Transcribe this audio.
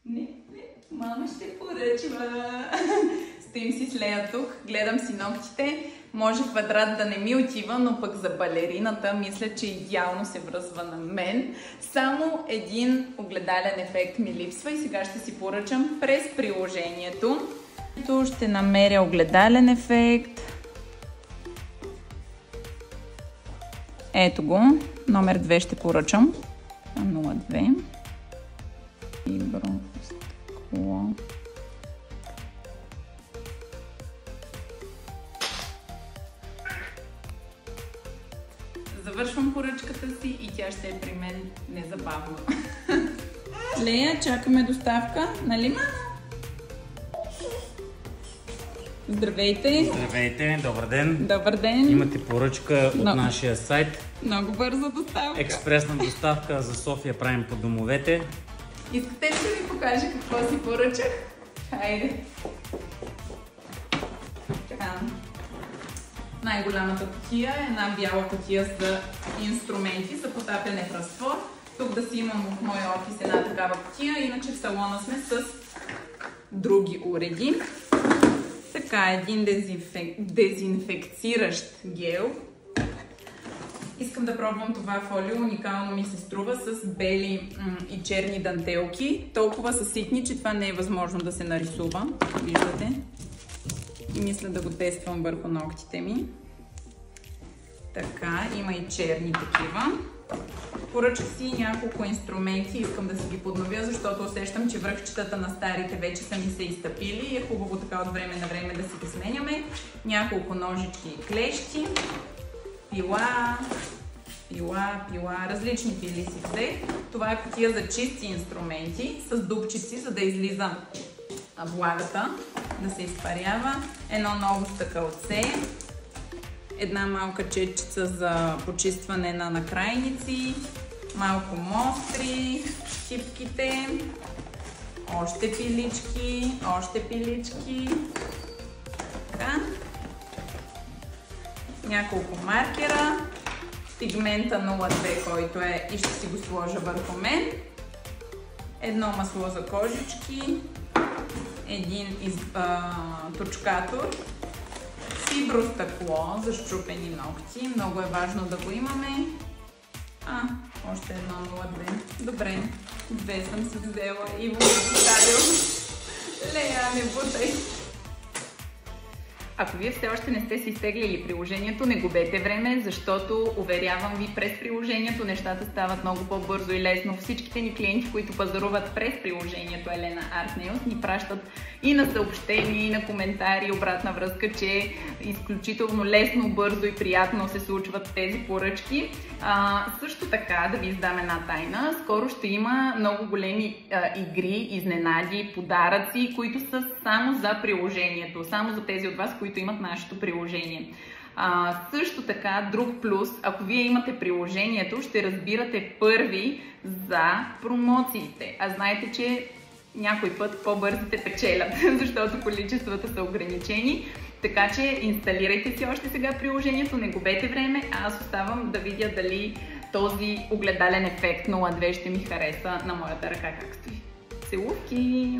Не, мама ще поръчва. Стоим си с Лея тук, гледам си ногтите. Може квадрат да не ми отива, но пък за балерината мисля, че идеално се връзва на мен. Само един огледален ефект ми липсва и сега ще си поръчам през приложението. Тук ще намеря огледален ефект. Ето го, номер 2 ще поръчам. 02. Фибро стъкло. Завършвам поръчката си и тя ще е при мен незабавно. Лея, чакаме доставка, нали мама? Здравейте! Здравейте, добър ден! Добър ден! Имате поръчка от нашия сайт. Много бърза доставка. Експресна доставка за София правим по домовете. Искате ли да ви покажа какво си поръчах? Хайде! Така. Най-голямата кутия е една бяла кутия за инструменти за потапяне в разтвор. Тук да си имам в моя офис една такава кутия, иначе в салона сме с други уреди. Така, един дезинфекциращ гел. Искам да пробвам това фолио, уникално ми се струва с бели и черни дантелки. Толкова са ситни, че това не е възможно да се нарисува. Виждате? И мисля да го тествам върху ногтите ми. Така, има и черни такива. Поръчах си няколко инструменти, искам да си ги подновя, защото усещам, че връхчетата на старите вече са ми се изтъпили и е хубаво така от време на време да си ги сменяме. Няколко ножички и клещи, пила, различни пили си взех. Това е кутия за чисти инструменти с дупчици, за да излиза влагата, да се изпарява. Едно ново стъкълце. Една малка четчица за почистване на накрайници, малко мостри, щипките, още пилички, така. Няколко маркера, пигмента 02, който е и ще си го сложа върху мен, едно масло за кожички, един точкатор, фибростъкло за счупени ногти. Много е важно да го имаме. Още едно 02. Добре, две съм си взела и го поставил. Лея, не бутай. Ако вие все още не сте си изтеглили приложението, не губете време, защото, уверявам ви, през приложението нещата стават много по-бързо и лесно. Всичките ни клиенти, които пазаруват през приложението Елена Art Nails, ни пращат и на съобщения, и на коментари, обратна връзка, че изключително лесно, бързо и приятно се случват тези поръчки. Също така, да ви издам една тайна, скоро ще има много големи игри, изненади, подаръци, които са само за приложението, само за тези от вас, които имат нашето приложение. Също така, друг плюс, ако вие имате приложението, ще разбирате първи за промоциите. А знаете, че някой път по-бързите печелят, защото количествата са ограничени. Така че инсталирайте си още сега приложението, не губете време, а аз оставам да видя дали този огледален ефект 02 ще ми хареса на моята ръка как стои. Целувки!